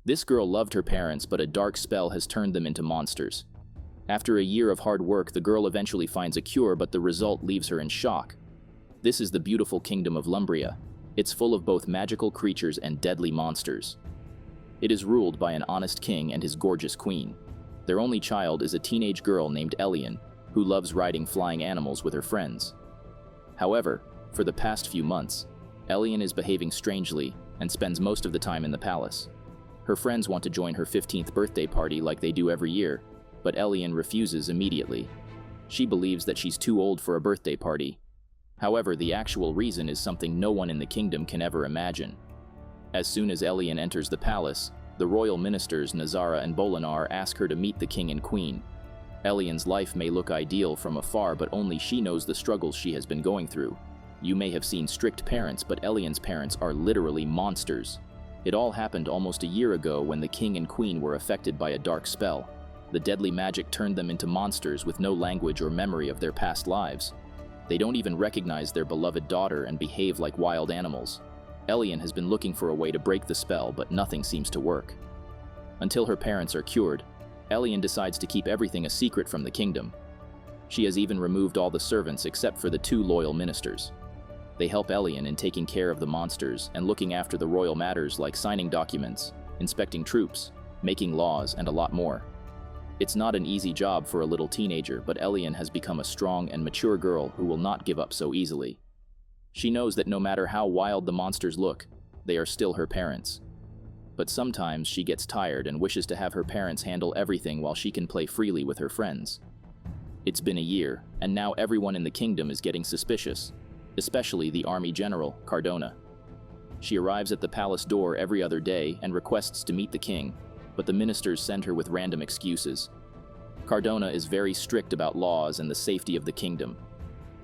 This girl loved her parents, but a dark spell has turned them into monsters. After a year of hard work, the girl eventually finds a cure, but the result leaves her in shock. This is the beautiful kingdom of Lumbria. It's full of both magical creatures and deadly monsters. It is ruled by an honest king and his gorgeous queen. Their only child is a teenage girl named Ellian, who loves riding flying animals with her friends. However, for the past few months, Ellian is behaving strangely and spends most of the time in the palace. Her friends want to join her 15th birthday party like they do every year, but Ellian refuses immediately. She believes that she's too old for a birthday party. However, the actual reason is something no one in the kingdom can ever imagine. As soon as Ellian enters the palace, the royal ministers Nazara and Bolinar ask her to meet the king and queen. Ellian's life may look ideal from afar, but only she knows the struggles she has been going through. You may have seen strict parents, but Ellian's parents are literally monsters. It all happened almost a year ago when the king and queen were affected by a dark spell. The deadly magic turned them into monsters with no language or memory of their past lives. They don't even recognize their beloved daughter and behave like wild animals. Ellian has been looking for a way to break the spell, but nothing seems to work. Until her parents are cured, Ellian decides to keep everything a secret from the kingdom. She has even removed all the servants except for the 2 loyal ministers. They help Ellian in taking care of the monsters and looking after the royal matters like signing documents, inspecting troops, making laws, and a lot more. It's not an easy job for a little teenager, but Ellian has become a strong and mature girl who will not give up so easily. She knows that no matter how wild the monsters look, they are still her parents. But sometimes she gets tired and wishes to have her parents handle everything while she can play freely with her friends. It's been a year, and now everyone in the kingdom is getting suspicious, especially the army general, Cardona. She arrives at the palace door every other day and requests to meet the king, but the ministers send her with random excuses. Cardona is very strict about laws and the safety of the kingdom.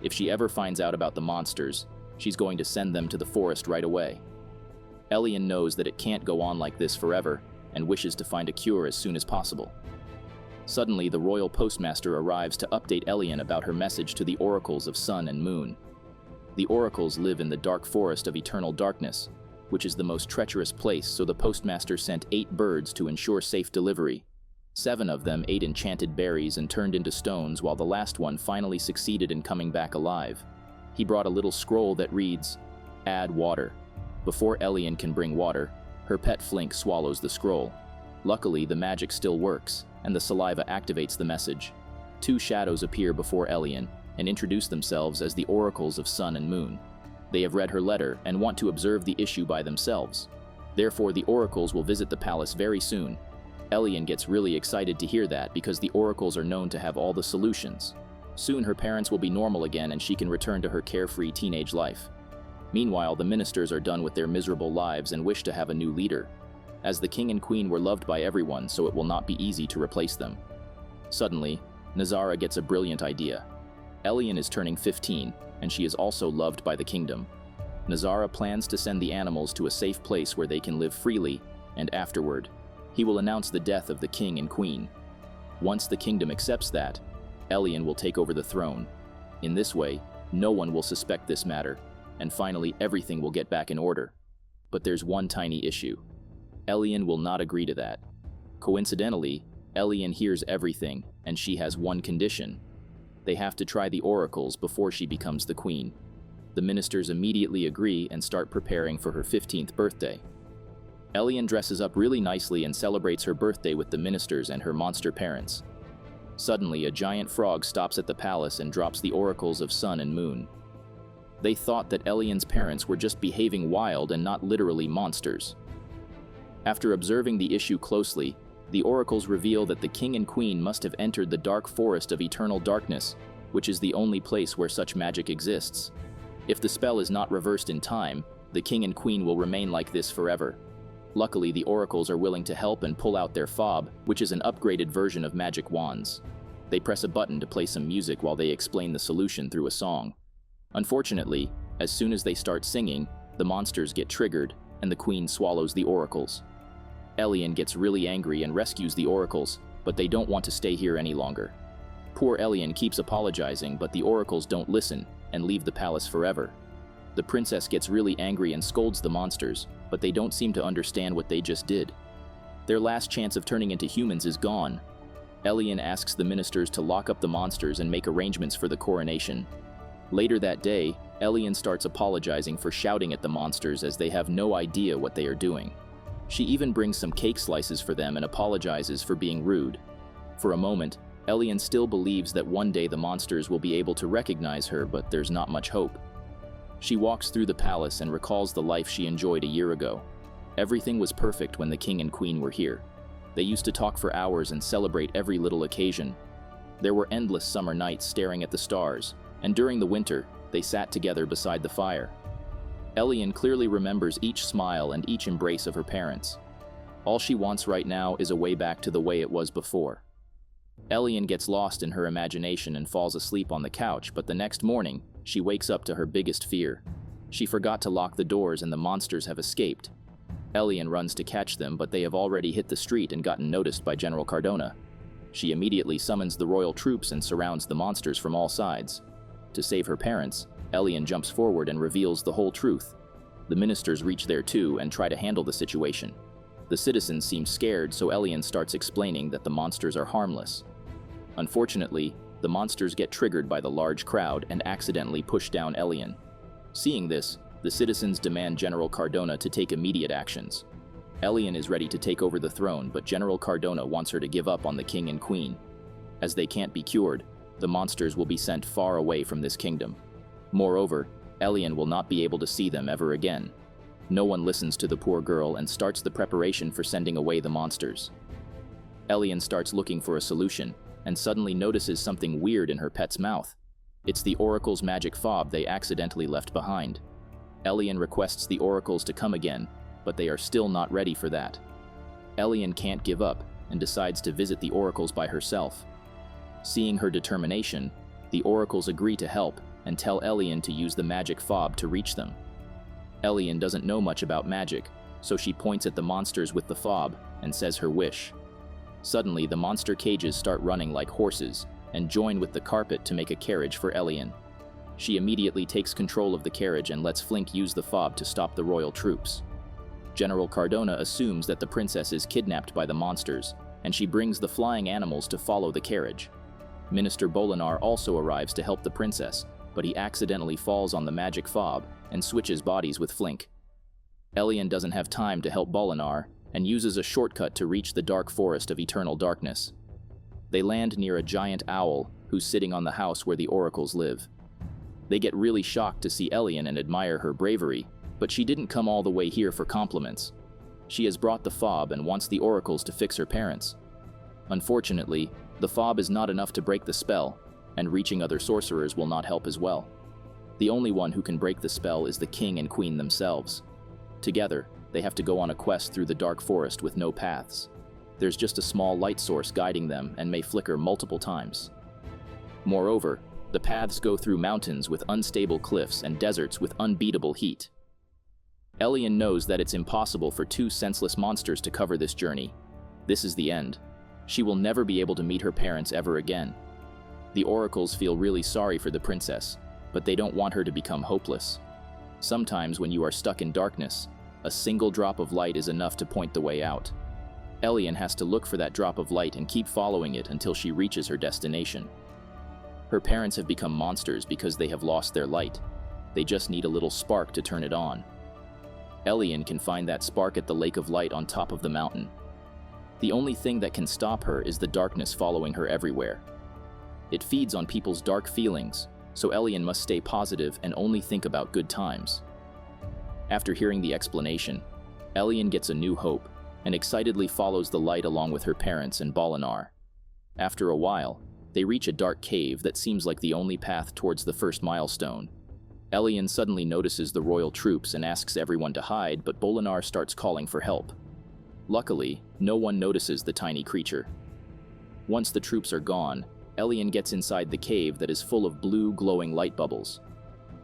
If she ever finds out about the monsters, she's going to send them to the forest right away. Ellian knows that it can't go on like this forever and wishes to find a cure as soon as possible. Suddenly, the royal postmaster arrives to update Ellian about her message to the oracles of Sun and Moon. The oracles live in the dark forest of eternal darkness, which is the most treacherous place, so the postmaster sent 8 birds to ensure safe delivery. 7 of them ate enchanted berries and turned into stones, while the last one finally succeeded in coming back alive. He brought a little scroll that reads, "Add water." Before Ellian can bring water, her pet Flink swallows the scroll. Luckily, the magic still works, and the saliva activates the message. 2 shadows appear before Ellian and introduce themselves as the oracles of Sun and Moon. They have read her letter and want to observe the issue by themselves. Therefore, the oracles will visit the palace very soon. Ellian gets really excited to hear that because the oracles are known to have all the solutions. Soon her parents will be normal again and she can return to her carefree teenage life. Meanwhile, the ministers are done with their miserable lives and wish to have a new leader. As the king and queen were loved by everyone, so it will not be easy to replace them. Suddenly, Nazara gets a brilliant idea. Ellian is turning 15, and she is also loved by the kingdom. Nazara plans to send the animals to a safe place where they can live freely, and afterward, he will announce the death of the king and queen. Once the kingdom accepts that, Ellian will take over the throne. In this way, no one will suspect this matter, and finally everything will get back in order. But there's one tiny issue. Ellian will not agree to that. Coincidentally, Ellian hears everything, and she has one condition. They have to try the oracles before she becomes the queen. The ministers immediately agree and start preparing for her 15th birthday. Ellian dresses up really nicely and celebrates her birthday with the ministers and her monster parents. Suddenly, a giant frog stops at the palace and drops the oracles of Sun and Moon. They thought that Ellian's parents were just behaving wild and not literally monsters. After observing the issue closely, the oracles reveal that the king and queen must have entered the dark forest of eternal darkness, which is the only place where such magic exists. If the spell is not reversed in time, the king and queen will remain like this forever. Luckily, the oracles are willing to help and pull out their fob, which is an upgraded version of magic wands. They press a button to play some music while they explain the solution through a song. Unfortunately, as soon as they start singing, the monsters get triggered, and the queen swallows the oracles. Ellian gets really angry and rescues the oracles, but they don't want to stay here any longer. Poor Ellian keeps apologizing, but the oracles don't listen and leave the palace forever. The princess gets really angry and scolds the monsters, but they don't seem to understand what they just did. Their last chance of turning into humans is gone. Ellian asks the ministers to lock up the monsters and make arrangements for the coronation. Later that day, Ellian starts apologizing for shouting at the monsters as they have no idea what they are doing. She even brings some cake slices for them and apologizes for being rude. For a moment, Ellian still believes that one day the monsters will be able to recognize her, but there's not much hope. She walks through the palace and recalls the life she enjoyed a year ago. Everything was perfect when the king and queen were here. They used to talk for hours and celebrate every little occasion. There were endless summer nights staring at the stars, and during the winter, they sat together beside the fire. Ellian clearly remembers each smile and each embrace of her parents. All she wants right now is a way back to the way it was before. Ellian gets lost in her imagination and falls asleep on the couch, but the next morning, she wakes up to her biggest fear. She forgot to lock the doors and the monsters have escaped. Ellian runs to catch them, but they have already hit the street and gotten noticed by General Cardona. She immediately summons the royal troops and surrounds the monsters from all sides. To save her parents, Ellian jumps forward and reveals the whole truth. The ministers reach there too and try to handle the situation. The citizens seem scared, so Ellian starts explaining that the monsters are harmless. Unfortunately, the monsters get triggered by the large crowd and accidentally push down Ellian. Seeing this, the citizens demand General Cardona to take immediate actions. Ellian is ready to take over the throne, but General Cardona wants her to give up on the king and queen. As they can't be cured, the monsters will be sent far away from this kingdom. Moreover, Ellian will not be able to see them ever again. No one listens to the poor girl and starts the preparation for sending away the monsters. Ellian starts looking for a solution, and suddenly notices something weird in her pet's mouth. It's the oracle's magic fob they accidentally left behind. Ellian requests the oracles to come again, but they are still not ready for that. Ellian can't give up and decides to visit the oracles by herself. Seeing her determination, the oracles agree to help and tell Ellian to use the magic fob to reach them. Ellian doesn't know much about magic, so she points at the monsters with the fob and says her wish. Suddenly, the monster cages start running like horses and join with the carpet to make a carriage for Ellian. She immediately takes control of the carriage and lets Flink use the fob to stop the royal troops. General Cardona assumes that the princess is kidnapped by the monsters, and she brings the flying animals to follow the carriage. Minister Bolinar also arrives to help the princess, but he accidentally falls on the magic fob and switches bodies with Flink. Ellian doesn't have time to help Bolinar and uses a shortcut to reach the dark forest of eternal darkness. They land near a giant owl who's sitting on the house where the oracles live. They get really shocked to see Ellian and admire her bravery, but she didn't come all the way here for compliments. She has brought the fob and wants the oracles to fix her parents. Unfortunately, the fob is not enough to break the spell, and reaching other sorcerers will not help as well. The only one who can break the spell is the king and queen themselves. Together, they have to go on a quest through the dark forest with no paths. There's just a small light source guiding them and may flicker multiple times. Moreover, the paths go through mountains with unstable cliffs and deserts with unbeatable heat. Ellian knows that it's impossible for two senseless monsters to cover this journey. This is the end. She will never be able to meet her parents ever again. The oracles feel really sorry for the princess, but they don't want her to become hopeless. Sometimes when you are stuck in darkness, a single drop of light is enough to point the way out. Ellian has to look for that drop of light and keep following it until she reaches her destination. Her parents have become monsters because they have lost their light. They just need a little spark to turn it on. Ellian can find that spark at the lake of light on top of the mountain. The only thing that can stop her is the darkness following her everywhere. It feeds on people's dark feelings, so Ellian must stay positive and only think about good times. After hearing the explanation, Ellian gets a new hope and excitedly follows the light along with her parents and Bolinar. After a while, they reach a dark cave that seems like the only path towards the first milestone. Ellian suddenly notices the royal troops and asks everyone to hide, but Bolinar starts calling for help. Luckily, no one notices the tiny creature. Once the troops are gone, Ellian gets inside the cave that is full of blue, glowing light bubbles.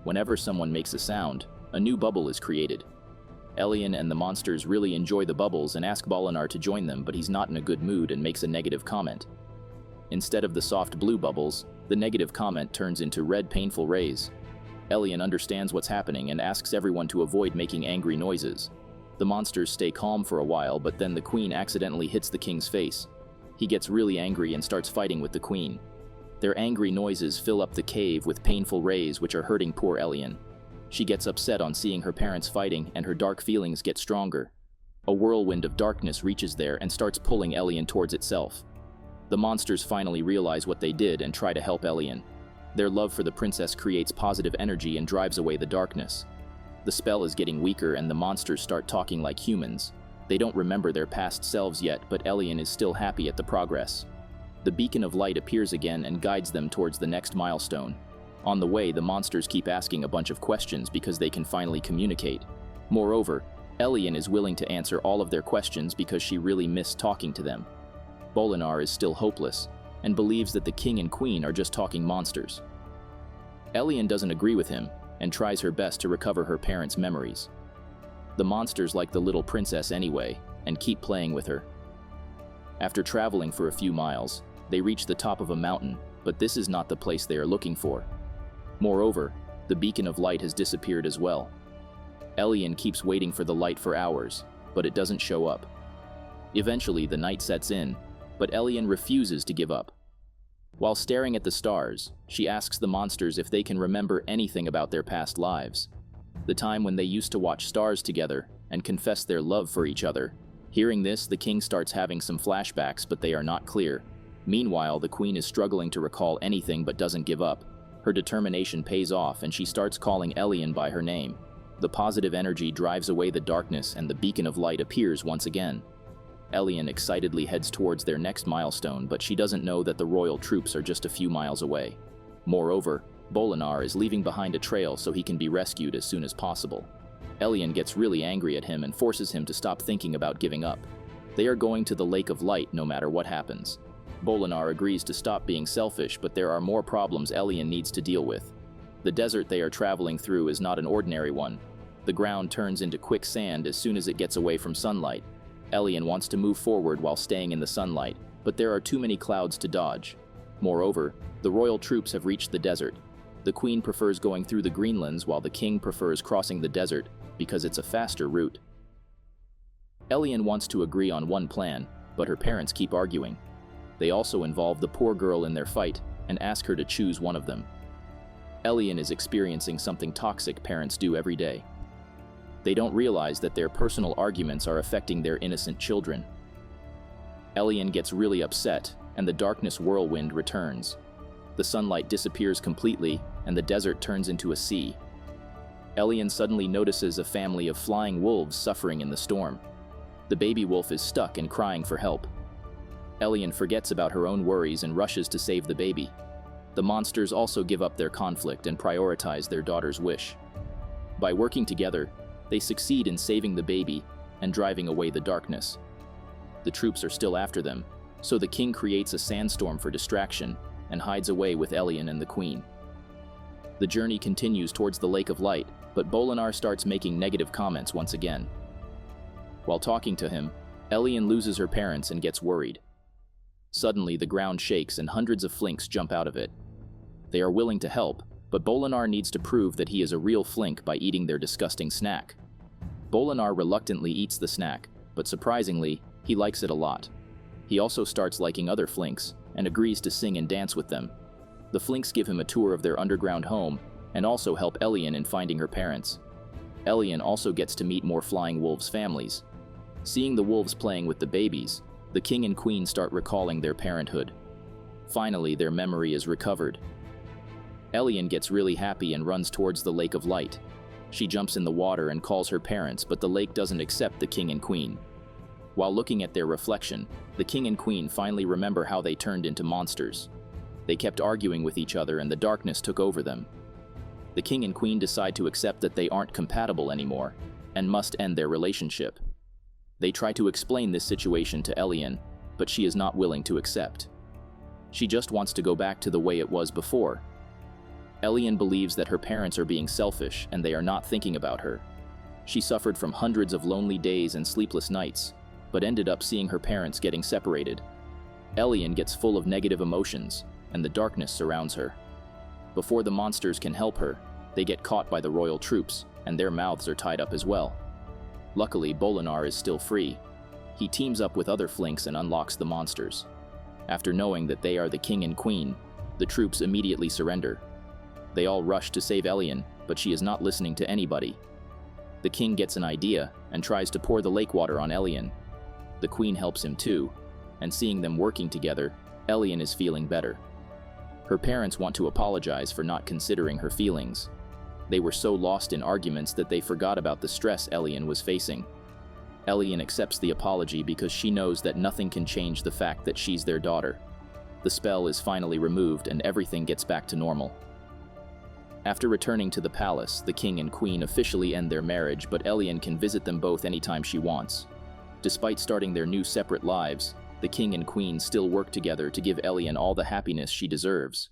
Whenever someone makes a sound, a new bubble is created. Ellian and the monsters really enjoy the bubbles and ask Bolinar to join them, but he's not in a good mood and makes a negative comment. Instead of the soft blue bubbles, the negative comment turns into red, painful rays. Ellian understands what's happening and asks everyone to avoid making angry noises. The monsters stay calm for a while, but then the queen accidentally hits the king's face. He gets really angry and starts fighting with the queen. Their angry noises fill up the cave with painful rays which are hurting poor Ellian. She gets upset on seeing her parents fighting, and her dark feelings get stronger. A whirlwind of darkness reaches there and starts pulling Ellian towards itself. The monsters finally realize what they did and try to help Ellian. Their love for the princess creates positive energy and drives away the darkness. The spell is getting weaker and the monsters start talking like humans. They don't remember their past selves yet, but Ellian is still happy at the progress. The beacon of light appears again and guides them towards the next milestone. On the way, the monsters keep asking a bunch of questions because they can finally communicate. Moreover, Ellian is willing to answer all of their questions because she really missed talking to them. Bolinar is still hopeless and believes that the king and queen are just talking monsters. Ellian doesn't agree with him and tries her best to recover her parents' memories. The monsters like the little princess anyway and keep playing with her. After traveling for a few miles, they reach the top of a mountain, but this is not the place they are looking for. Moreover, the beacon of light has disappeared as well. Ellian keeps waiting for the light for hours, but it doesn't show up. Eventually, the night sets in, but Ellian refuses to give up. While staring at the stars, she asks the monsters if they can remember anything about their past lives. The time when they used to watch stars together and confess their love for each other. Hearing this, the king starts having some flashbacks, but they are not clear. Meanwhile, the queen is struggling to recall anything but doesn't give up. Her determination pays off and she starts calling Ellian by her name. The positive energy drives away the darkness and the beacon of light appears once again. Ellian excitedly heads towards their next milestone, but she doesn't know that the royal troops are just a few miles away. Moreover, Bolinar is leaving behind a trail so he can be rescued as soon as possible. Ellian gets really angry at him and forces him to stop thinking about giving up. They are going to the Lake of Light no matter what happens. Bolinar agrees to stop being selfish, but there are more problems Ellian needs to deal with. The desert they are traveling through is not an ordinary one. The ground turns into quicksand as soon as it gets away from sunlight. Ellian wants to move forward while staying in the sunlight, but there are too many clouds to dodge. Moreover, the royal troops have reached the desert. The queen prefers going through the Greenlands while the king prefers crossing the desert because it's a faster route. Ellian wants to agree on one plan, but her parents keep arguing. They also involve the poor girl in their fight and ask her to choose one of them. Ellian is experiencing something toxic parents do every day. They don't realize that their personal arguments are affecting their innocent children. Ellian gets really upset, and the darkness whirlwind returns. The sunlight disappears completely, and the desert turns into a sea. Ellian suddenly notices a family of flying wolves suffering in the storm. The baby wolf is stuck and crying for help. Ellian forgets about her own worries and rushes to save the baby. The monsters also give up their conflict and prioritize their daughter's wish. By working together, they succeed in saving the baby and driving away the darkness. The troops are still after them, so the king creates a sandstorm for distraction and hides away with Ellian and the queen. The journey continues towards the Lake of Light, but Bolinar starts making negative comments once again. While talking to him, Ellian loses her parents and gets worried. Suddenly, the ground shakes and hundreds of flinks jump out of it. They are willing to help, but Bolinar needs to prove that he is a real flink by eating their disgusting snack. Bolinar reluctantly eats the snack, but surprisingly, he likes it a lot. He also starts liking other flinks and agrees to sing and dance with them. The flinks give him a tour of their underground home and also help Ellian in finding her parents. Ellian also gets to meet more flying wolves' families. Seeing the wolves playing with the babies, the king and queen start recalling their parenthood. Finally, their memory is recovered. Ellian gets really happy and runs towards the Lake of Light. She jumps in the water and calls her parents, but the lake doesn't accept the king and queen. While looking at their reflection, the king and queen finally remember how they turned into monsters. They kept arguing with each other and the darkness took over them. The king and queen decide to accept that they aren't compatible anymore and must end their relationship. They try to explain this situation to Ellian, but she is not willing to accept. She just wants to go back to the way it was before. Ellian believes that her parents are being selfish and they are not thinking about her. She suffered from hundreds of lonely days and sleepless nights, but ended up seeing her parents getting separated. Ellian gets full of negative emotions, and the darkness surrounds her. Before the monsters can help her, they get caught by the royal troops, and their mouths are tied up as well. Luckily, Bolinar is still free. He teams up with other flinks and unlocks the monsters. After knowing that they are the king and queen, the troops immediately surrender. They all rush to save Ellian, but she is not listening to anybody. The king gets an idea and tries to pour the lake water on Ellian. The queen helps him too, and seeing them working together, Ellian is feeling better. Her parents want to apologize for not considering her feelings. They were so lost in arguments that they forgot about the stress Ellian was facing. Ellian accepts the apology because she knows that nothing can change the fact that she's their daughter. The spell is finally removed and everything gets back to normal. After returning to the palace, the king and queen officially end their marriage, but Ellian can visit them both anytime she wants. Despite starting their new separate lives, the king and queen still work together to give Ellian all the happiness she deserves.